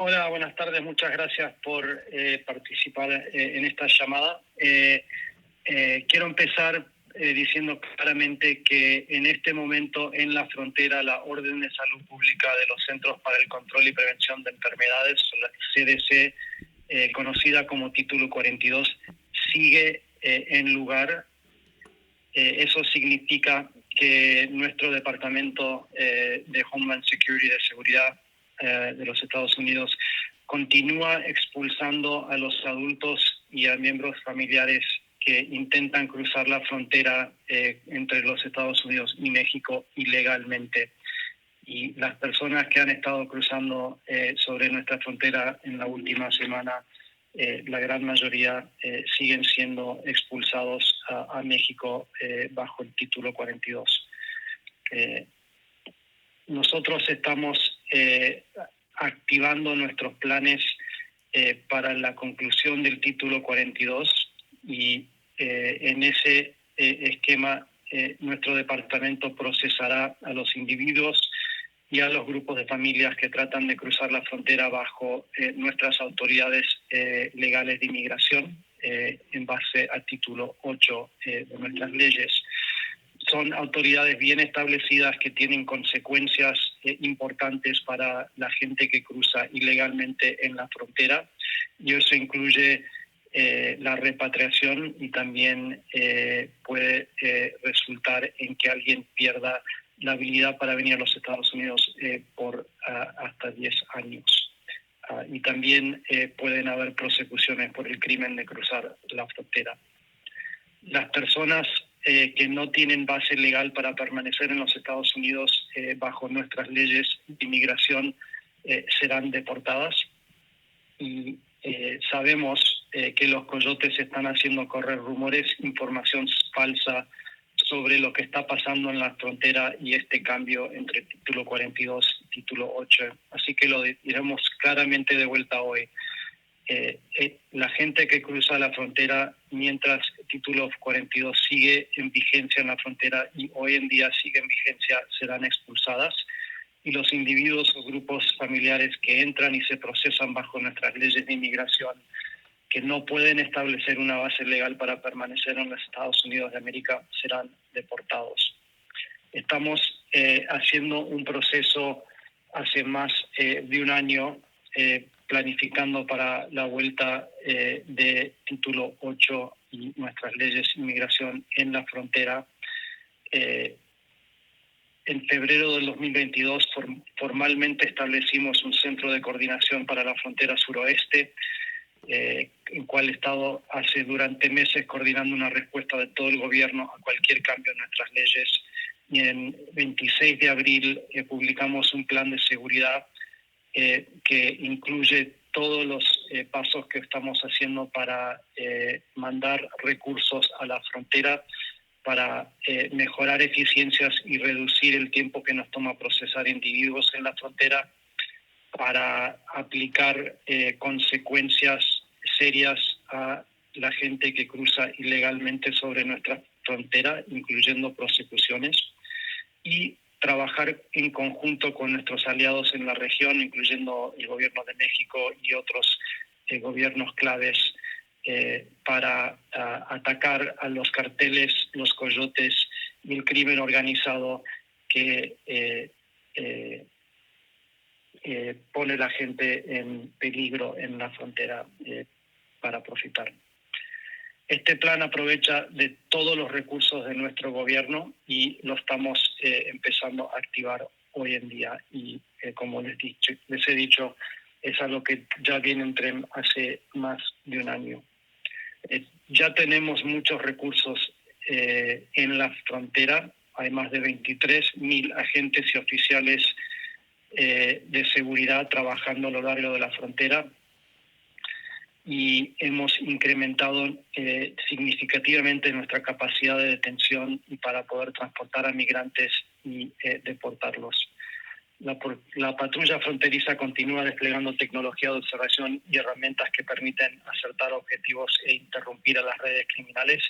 Hola, buenas tardes. Muchas gracias por participar en esta llamada. Quiero empezar diciendo claramente que en este momento en la frontera la Orden de Salud Pública de los Centros para el Control y Prevención de Enfermedades, la CDC, conocida como Título 42, sigue en lugar. Eso significa que nuestro Departamento de Homeland Security, de Seguridad de los Estados Unidos, continúa expulsando a los adultos y a miembros familiares que intentan cruzar la frontera entre los Estados Unidos y México ilegalmente. Y las personas que han estado cruzando sobre nuestra frontera en la última semana, la gran mayoría siguen siendo expulsados a México bajo el Título 42. Nosotros estamos activando nuestros planes para la conclusión del Título 42 y en ese esquema nuestro departamento procesará a los individuos y a los grupos de familias que tratan de cruzar la frontera bajo nuestras autoridades legales de inmigración en base al Título 8 de nuestras leyes. Son autoridades bien establecidas que tienen consecuencias importantes para la gente que cruza ilegalmente en la frontera, y eso incluye la repatriación y también puede resultar en que alguien pierda la habilidad para venir a los Estados Unidos por hasta 10 años. Y también pueden haber prosecuciones por el crimen de cruzar la frontera. Las personas que no tienen base legal para permanecer en los Estados Unidos bajo nuestras leyes de inmigración serán deportadas. Y sabemos que los coyotes están haciendo correr rumores, información falsa sobre lo que está pasando en la frontera y este cambio entre Título 42 y Título 8. Así que lo diremos claramente de vuelta hoy. La gente que cruza la frontera mientras el Título 42 sigue en vigencia en la frontera y hoy en día sigue en vigencia serán expulsadas, y los individuos o grupos familiares que entran y se procesan bajo nuestras leyes de inmigración, que no pueden establecer una base legal para permanecer en los Estados Unidos de América, serán deportados. Estamos haciendo un proceso hace más de un año planificando para la vuelta de Título 8 y nuestras leyes de inmigración en la frontera. En febrero del 2022 formalmente establecimos un centro de coordinación para la frontera suroeste, en cual he estado durante meses coordinando una respuesta de todo el gobierno a cualquier cambio en nuestras leyes. Y en 26 de abril publicamos un plan de seguridad que incluye todos los pasos que estamos haciendo para mandar recursos a la frontera, para mejorar eficiencias y reducir el tiempo que nos toma procesar individuos en la frontera, para aplicar consecuencias serias a la gente que cruza ilegalmente sobre nuestra frontera, incluyendo prosecuciones, y trabajar en conjunto con nuestros aliados en la región, incluyendo el gobierno de México y otros gobiernos claves, para atacar a los carteles, los coyotes y el crimen organizado que pone la gente en peligro en la frontera para profitar. Este plan aprovecha de todos los recursos de nuestro gobierno y lo estamos empezando a activar hoy en día. Y como les he dicho, es algo que ya viene hace más de un año. Ya tenemos muchos recursos en la frontera. Hay más de 23,000 agentes y oficiales de seguridad trabajando a lo largo de la frontera, y hemos incrementado significativamente nuestra capacidad de detención y para poder transportar a migrantes y deportarlos. La patrulla fronteriza continúa desplegando tecnología de observación y herramientas que permiten acertar objetivos e interrumpir a las redes criminales,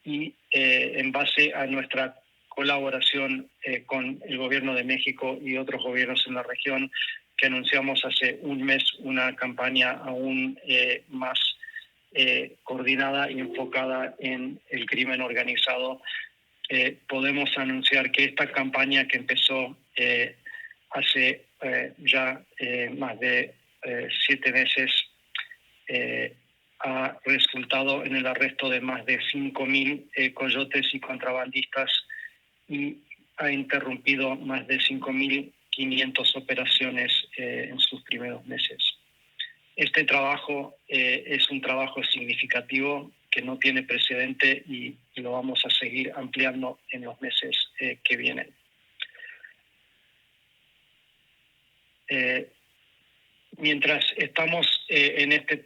y en base a nuestra colaboración con el gobierno de México y otros gobiernos en la región, que anunciamos hace un mes una campaña aún más coordinada y enfocada en el crimen organizado. Podemos anunciar que esta campaña que empezó hace ya más de 7 meses ha resultado en el arresto de más de 5.000 coyotes y contrabandistas y ha interrumpido más de 5.500 operaciones en sus primeros meses. Este trabajo es un trabajo significativo que no tiene precedente y lo vamos a seguir ampliando en los meses que vienen. Mientras estamos en este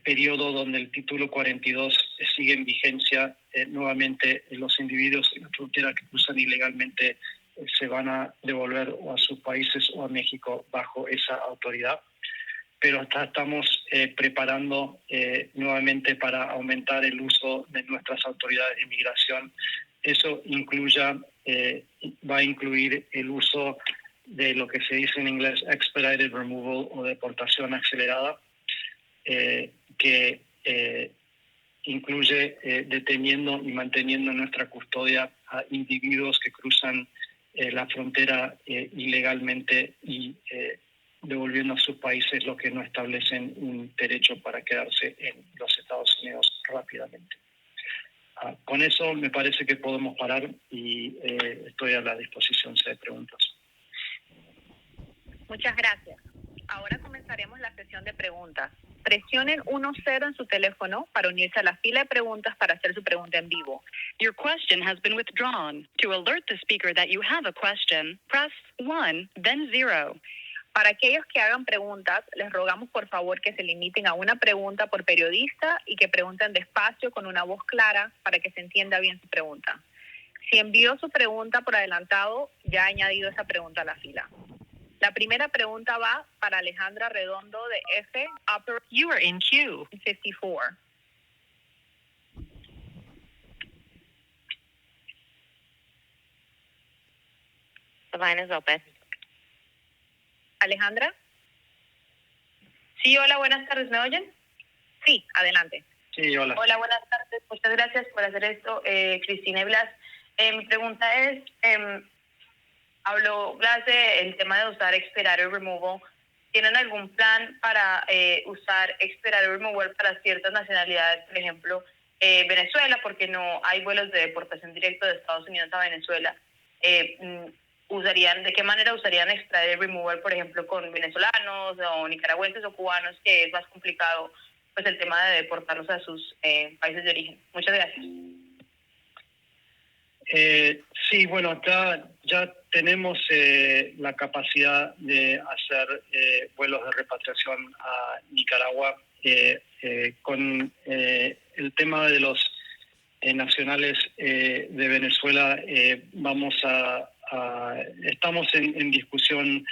periodo donde el título 42 sigue en vigencia, nuevamente los individuos en la frontera que cruzan ilegalmente se van a devolver o a sus países o a México bajo esa autoridad. Pero hasta estamos preparando nuevamente para aumentar el uso de nuestras autoridades de inmigración. Eso va a incluir el uso de lo que se dice en inglés expedited removal o deportación acelerada, que incluye deteniendo y manteniendo en nuestra custodia a individuos que cruzan la frontera ilegalmente y devolviendo a sus países los que no establecen un derecho para quedarse en los Estados Unidos rápidamente. Con eso me parece que podemos parar y estoy a la disposición si hay preguntas. Muchas gracias. Ahora comenzaremos la sesión de preguntas. Presionen 1-0 en su teléfono para unirse a la fila de preguntas para hacer su pregunta en vivo. Your question has been withdrawn. To alert the speaker that you have a question, press 1, then 0. Para aquellos que hagan preguntas, les rogamos por favor que se limiten a una pregunta por periodista y que pregunten despacio con una voz clara para que se entienda bien su pregunta. Si envió su pregunta por adelantado, ya ha añadido esa pregunta a la fila. La primera pregunta va para Alejandra Redondo de F. You are in queue. 54. The line is open. Alejandra. Sí, hola, buenas tardes, ¿me oyen? Sí, adelante. Sí, hola. Hola, buenas tardes, muchas gracias por hacer esto. Cristina y Blas, mi pregunta es, habló Blas del tema de usar expedited removal. ¿Tienen algún plan para usar expedited removal para ciertas nacionalidades, por ejemplo, Venezuela, porque no hay vuelos de deportación directo de Estados Unidos a Venezuela? ¿De qué manera usarían expedited removal, por ejemplo, con venezolanos o nicaragüenses o cubanos, que es más complicado pues el tema de deportarlos a sus países de origen? Muchas gracias. Sí, bueno, acá ya tenemos la capacidad de hacer vuelos de repatriación a Nicaragua. Con el tema de los nacionales de Venezuela, estamos en discusión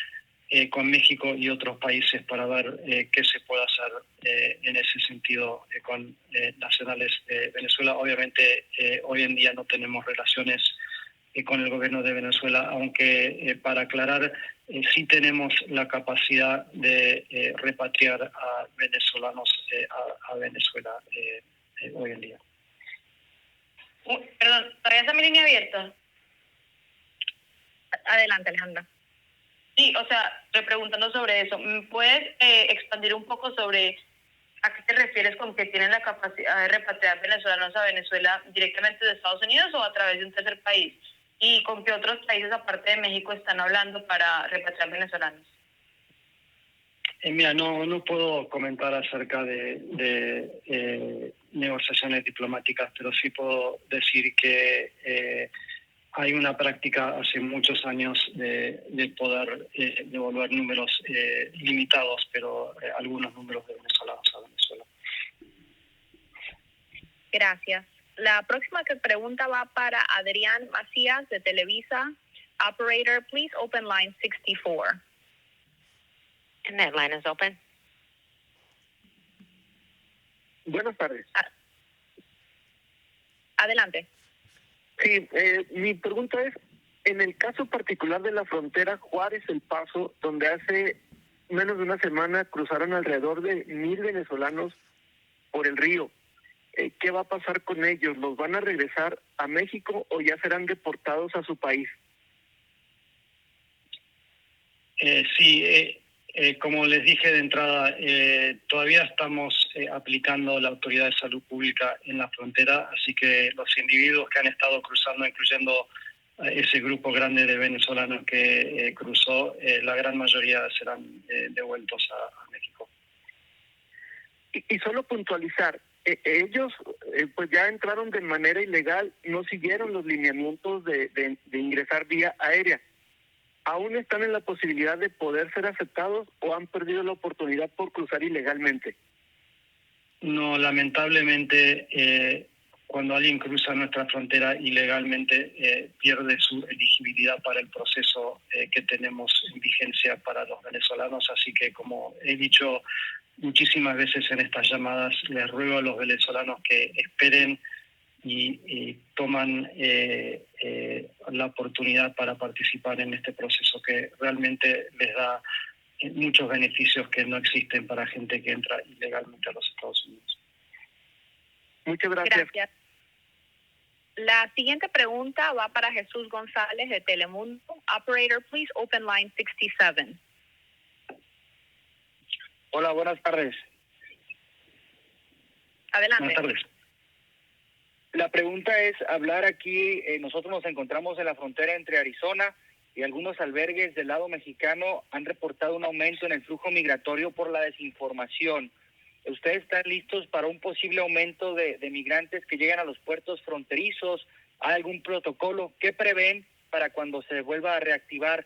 con México y otros países para ver qué se puede hacer en ese sentido con nacionales de Venezuela. Obviamente hoy en día no tenemos relaciones con el gobierno de Venezuela, aunque para aclarar, sí tenemos la capacidad de repatriar a venezolanos a Venezuela hoy en día. Perdón, ¿todavía está mi línea abierta? Adelante, Alejandra. Sí, o sea, repreguntando sobre eso, ¿puedes expandir un poco sobre a qué te refieres con que tienen la capacidad de repatriar venezolanos a Venezuela directamente de Estados Unidos o a través de un tercer país? ¿Y con qué otros países aparte de México están hablando para repatriar venezolanos? Mira, no puedo comentar acerca de negociaciones diplomáticas, pero sí puedo decir que hay una práctica hace muchos años de poder devolver números limitados, pero algunos números de venezolanos a Venezuela. Gracias. La próxima pregunta va para Adrián Macías de Televisa. Operator, please open line 64. And that line is open. Buenas tardes. Adelante. Sí, mi pregunta es, en el caso particular de la frontera Juárez-El Paso, donde hace menos de una semana cruzaron alrededor de 1,000 venezolanos por el río. ¿Qué va a pasar con ellos? ¿Los van a regresar a México o ya serán deportados a su país? Sí, como les dije de entrada, todavía estamos aplicando la Autoridad de Salud Pública en la frontera, así que los individuos que han estado cruzando, incluyendo ese grupo grande de venezolanos que cruzó, la gran mayoría serán devueltos a México. Y solo puntualizar, ellos pues ya entraron de manera ilegal, no siguieron los lineamientos de ingresar vía aérea. ¿Aún están en la posibilidad de poder ser aceptados o han perdido la oportunidad por cruzar ilegalmente? No, lamentablemente, cuando alguien cruza nuestra frontera ilegalmente, pierde su elegibilidad para el proceso que tenemos en vigencia para los venezolanos. Así que, como he dicho muchísimas veces en estas llamadas, les ruego a los venezolanos que esperen y toman la oportunidad para participar en este proceso que realmente les da muchos beneficios que no existen para gente que entra ilegalmente a los Estados Unidos. Muchas gracias. Gracias. La siguiente pregunta va para Jesús González de Telemundo. Operator, please open line 67. Hola, buenas tardes. Adelante. Buenas tardes. La pregunta es hablar aquí, nosotros nos encontramos en la frontera entre Arizona y algunos albergues del lado mexicano han reportado un aumento en el flujo migratorio por la desinformación. ¿Ustedes están listos para un posible aumento de migrantes que llegan a los puertos fronterizos? ¿Hay algún protocolo? ¿Qué prevén para cuando se vuelva a reactivar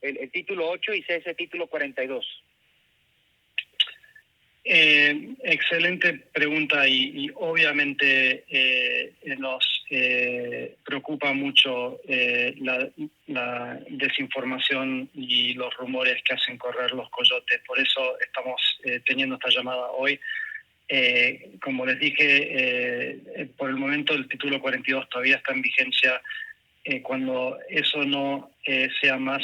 el título 8 y cese título 42? Excelente pregunta y obviamente nos preocupa mucho la desinformación y los rumores que hacen correr los coyotes. Por eso estamos teniendo esta llamada hoy. Como les dije, por el momento el título 42 todavía está en vigencia. Cuando eso no sea más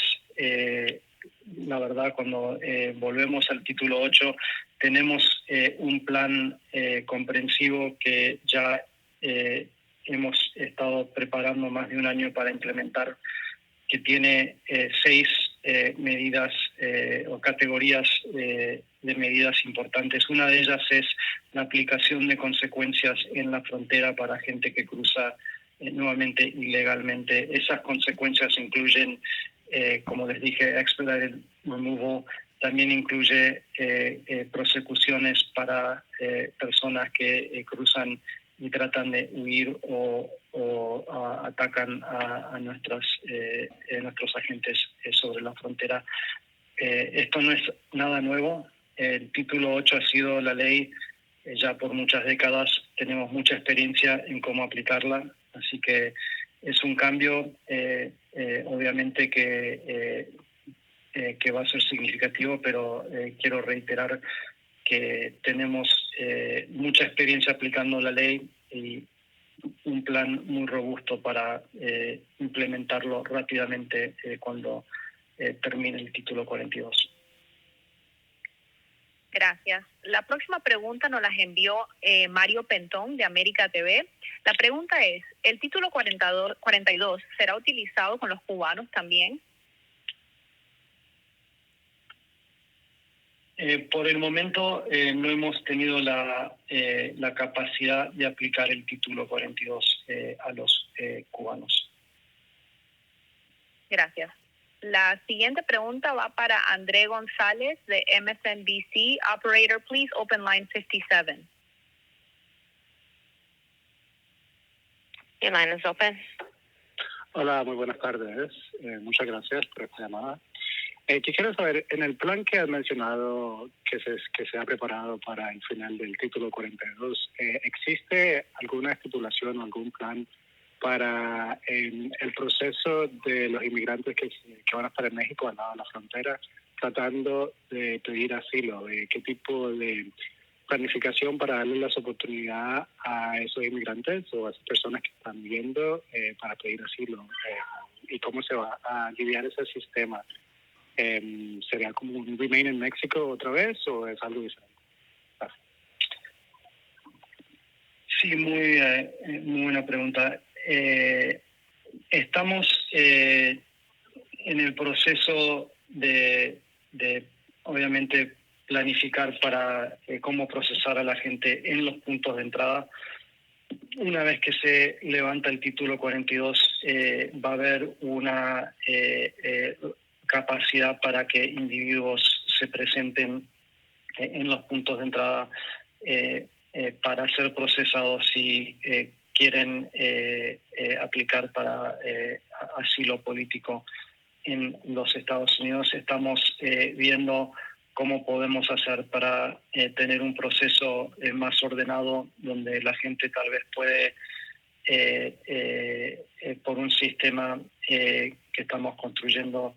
la verdad, cuando volvemos al título 8, tenemos un plan comprensivo que ya hemos estado preparando más de un año para implementar, que tiene 6 medidas o categorías de medidas importantes. Una de ellas es la aplicación de consecuencias en la frontera para gente que cruza nuevamente ilegalmente. Esas consecuencias incluyen, como les dije, expedited removal. También incluye prosecuciones para personas que cruzan y tratan de huir o atacan a nuestros agentes sobre la frontera. Esto no es nada nuevo. El título 8 ha sido la ley ya por muchas décadas. Tenemos mucha experiencia en cómo aplicarla, así que es un cambio obviamente que va a ser significativo, pero quiero reiterar que tenemos mucha experiencia aplicando la ley y un plan muy robusto para implementarlo rápidamente cuando termine el título 42. Gracias. La próxima pregunta nos las envió Mario Pentón de América TV. La pregunta es, ¿el título 42 será utilizado con los cubanos también? Por el momento no hemos tenido la capacidad de aplicar el título 42 a los cubanos. Gracias. La siguiente pregunta va para André González de MSNBC. Operator, please open line 57. Your line is open. Hola, muy buenas tardes. Muchas gracias por esta llamada. Quisiera saber, en el plan que has mencionado que se ha preparado para el final del título 42, ¿existe alguna estipulación o algún plan para el proceso de los inmigrantes que van a estar en México al lado de la frontera tratando de pedir asilo? ¿Qué tipo de planificación para darle las oportunidades a esos inmigrantes o a esas personas que están viendo para pedir asilo? ¿Y cómo se va a aliviar ese sistema ¿Sería como un remain en México otra vez o es algo diferente? Sí, muy buena pregunta. Estamos en el proceso de obviamente planificar para cómo procesar a la gente en los puntos de entrada. Una vez que se levanta el título 42, va a haber una capacidad para que individuos se presenten en los puntos de entrada para ser procesados si quieren aplicar para asilo político en los Estados Unidos. Estamos viendo cómo podemos hacer para tener un proceso más ordenado donde la gente tal vez puede, por un sistema que estamos construyendo,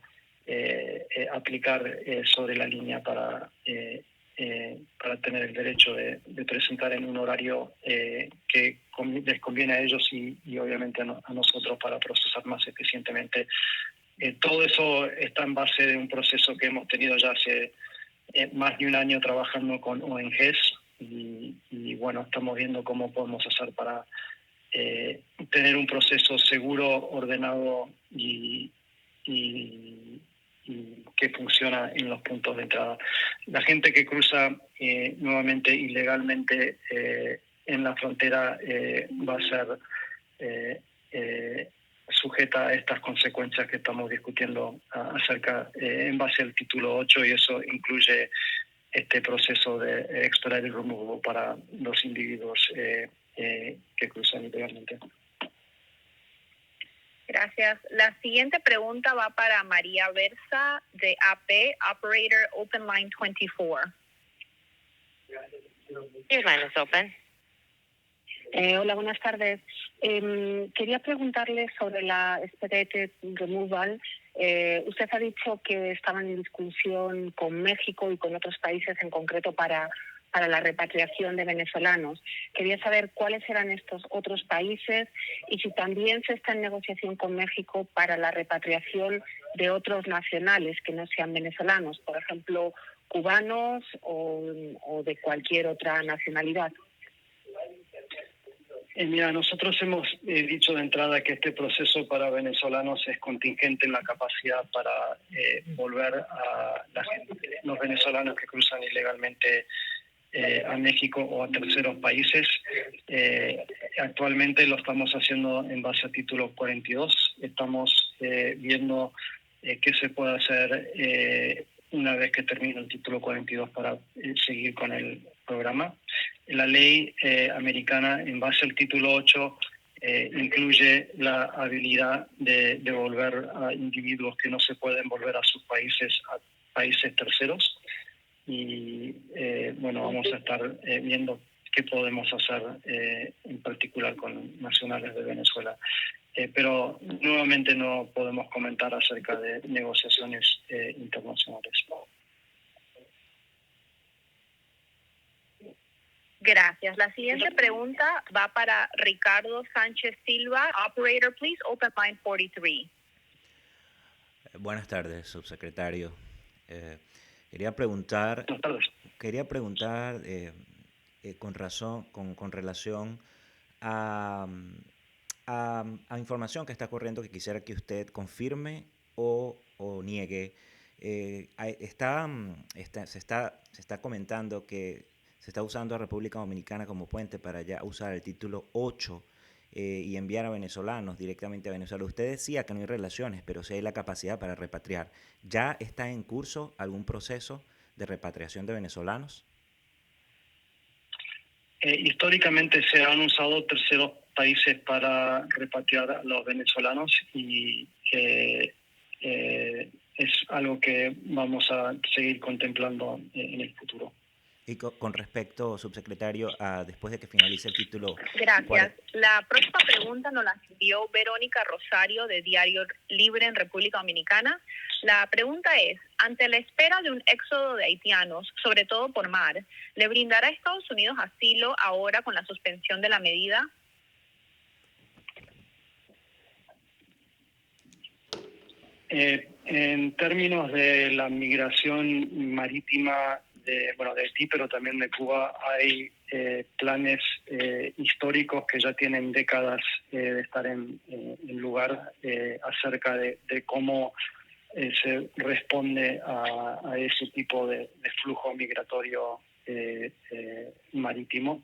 aplicar sobre la línea para tener el derecho de presentar en un horario que les conviene a ellos y obviamente a nosotros para procesar más eficientemente. Todo eso está en base de un proceso que hemos tenido ya hace más de un año trabajando con ONGs y bueno, estamos viendo cómo podemos hacer para tener un proceso seguro, ordenado y que funciona en los puntos de entrada. La gente que cruza nuevamente ilegalmente en la frontera va a ser sujeta a estas consecuencias que estamos discutiendo acerca en base al título 8 y eso incluye este proceso de expedited removal para los individuos que cruzan ilegalmente. Gracias. La siguiente pregunta va para María Versa de AP, Operator Open Line 24. Your line is open. Hola, buenas tardes. Quería preguntarle sobre la expedited removal. Usted ha dicho que estaban en discusión con México y con otros países en concreto para la repatriación de venezolanos. Quería saber cuáles eran estos otros países y si también se está en negociación con México para la repatriación de otros nacionales que no sean venezolanos, por ejemplo, cubanos o de cualquier otra nacionalidad. Mira, nosotros hemos dicho de entrada que este proceso para venezolanos es contingente en la capacidad para volver a los venezolanos que cruzan ilegalmente a México o a terceros países. Actualmente lo estamos haciendo en base a título 42. Estamos viendo qué se puede hacer una vez que termine el título 42 para seguir con el programa. La ley americana, en base al título 8, incluye la habilidad de devolver a individuos que no se pueden volver a sus países, a países terceros. Y bueno, vamos a estar viendo qué podemos hacer en particular con nacionales de Venezuela. Pero nuevamente no podemos comentar acerca de negociaciones internacionales. Gracias. La siguiente pregunta va para Ricardo Sánchez Silva. Operator, please open line 43. Buenas tardes, subsecretario. Quería preguntar con relación a información que está corriendo que quisiera que usted confirme o niegue. Se está comentando que se está usando a República Dominicana como puente para ya usar el título 8 y enviar a venezolanos directamente a Venezuela. Usted decía que no hay relaciones, pero sí hay la capacidad para repatriar. ¿Ya está en curso algún proceso de repatriación de venezolanos? Históricamente se han usado terceros países para repatriar a los venezolanos y es algo que vamos a seguir contemplando en el futuro. Y con respecto, subsecretario, a después de que finalice el título... Gracias. La próxima pregunta nos la envió Verónica Rosario de Diario Libre en República Dominicana. La pregunta es, ante la espera de un éxodo de haitianos, sobre todo por mar, ¿le brindará a Estados Unidos asilo ahora con la suspensión de la medida? En términos de la migración marítima de Haití, pero también de Cuba, hay planes históricos que ya tienen décadas de estar en lugar acerca de cómo se responde a ese tipo de flujo migratorio marítimo.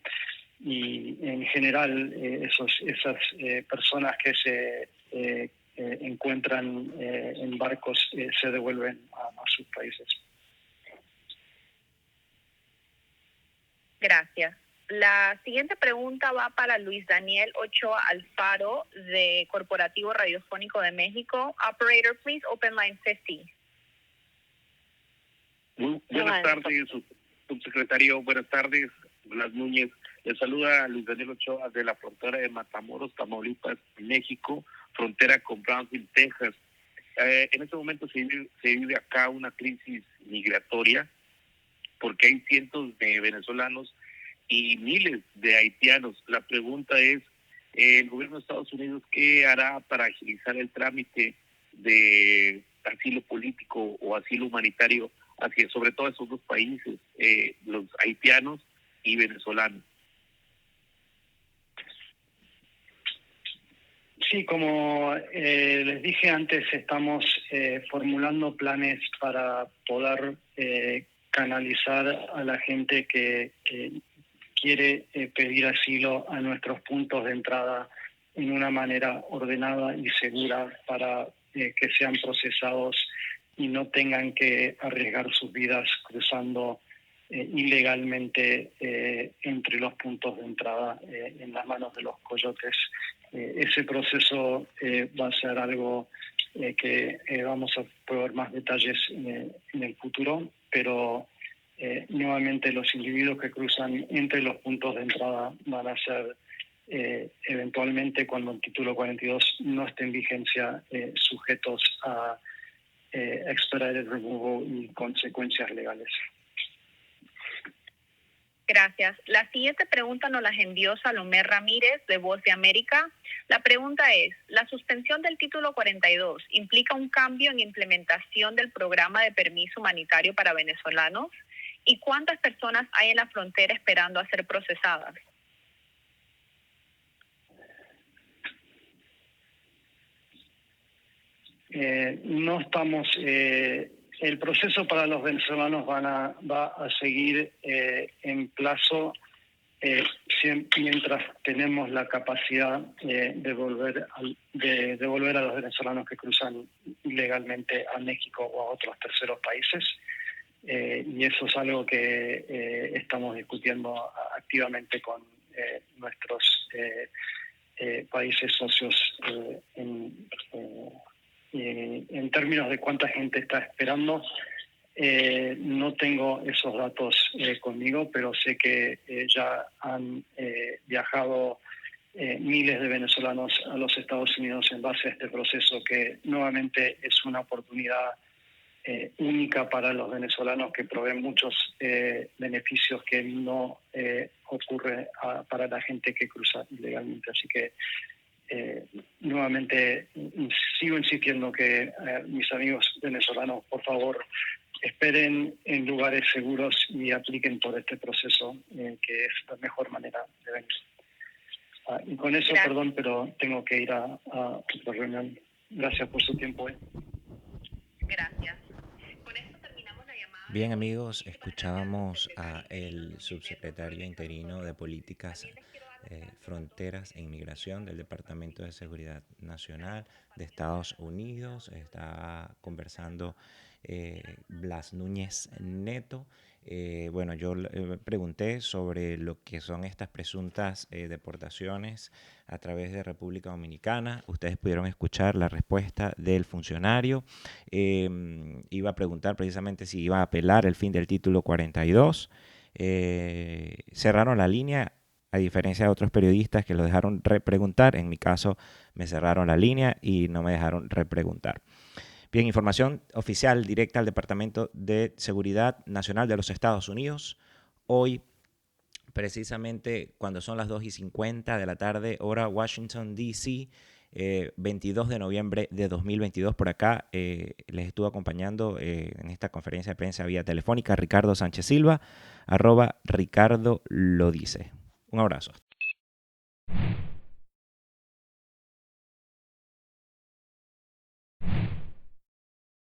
Y en general esas personas que se encuentran en barcos se devuelven a sus países. Gracias. La siguiente pregunta va para Luis Daniel Ochoa Alfaro, de Corporativo Radiofónico de México. Operator, please open line 50. Muy buenas tardes, subsecretario. Buenas tardes, Blas Núñez. Le saluda a Luis Daniel Ochoa de la frontera de Matamoros, Tamaulipas, México, frontera con Brownsville, Texas. En este momento se vive acá una crisis migratoria porque hay cientos de venezolanos y miles de haitianos. La pregunta es, el gobierno de Estados Unidos, ¿qué hará para agilizar el trámite de asilo político o asilo humanitario hacia sobre todo esos dos países, los haitianos y venezolanos? Sí, como les dije antes, estamos formulando planes para poder canalizar a la gente que quiere pedir asilo a nuestros puntos de entrada en una manera ordenada y segura para que sean procesados y no tengan que arriesgar sus vidas cruzando ilegalmente entre los puntos de entrada en las manos de los coyotes. Ese proceso va a ser algo que vamos a proveer más detalles en el futuro, pero nuevamente los individuos que cruzan entre los puntos de entrada van a ser eventualmente, cuando el título 42 no esté en vigencia, sujetos a expedited removal y consecuencias legales. Gracias. La siguiente pregunta nos la envió Salomé Ramírez, de Voz de América. La pregunta es, ¿la suspensión del título 42 implica un cambio en implementación del programa de permiso humanitario para venezolanos? ¿Y cuántas personas hay en la frontera esperando a ser procesadas? No estamos... el proceso para los venezolanos va a seguir en plazo mientras tenemos la capacidad de devolver a los venezolanos que cruzan ilegalmente a México o a otros terceros países. Y eso es algo que estamos discutiendo activamente con nuestros países socios en términos de cuánta gente está esperando. No tengo esos datos conmigo, pero sé que ya han viajado miles de venezolanos a los Estados Unidos en base a este proceso, que nuevamente es una oportunidad única para los venezolanos, que provee muchos beneficios que no ocurre para la gente que cruza ilegalmente. Así que nuevamente sigo insistiendo que mis amigos venezolanos, por favor, esperen en lugares seguros y apliquen por este proceso, que es la mejor manera de venir. Y con eso, gracias. Perdón, pero tengo que ir a otra reunión. Gracias por su tiempo. Gracias. Con esto terminamos la llamada. Bien, amigos, escuchábamos a el subsecretario interino de Políticas Fronteras e Inmigración del Departamento de Seguridad Nacional de Estados Unidos. Está conversando Blas Núñez Neto. Bueno, yo pregunté sobre lo que son estas presuntas deportaciones a través de República Dominicana. Ustedes pudieron escuchar la respuesta del funcionario. Iba a preguntar precisamente si iba a apelar el fin del título 42. Cerraron la línea, a diferencia de otros periodistas que lo dejaron repreguntar. En mi caso me cerraron la línea y no me dejaron repreguntar. Bien, información oficial directa al Departamento de Seguridad Nacional de los Estados Unidos. Hoy, precisamente cuando son las 2:50 de la tarde, hora Washington, D.C., 22 de noviembre de 2022. Por acá les estuve acompañando en esta conferencia de prensa vía telefónica Ricardo Sánchez Silva, @Ricardo lo dice. Un abrazo.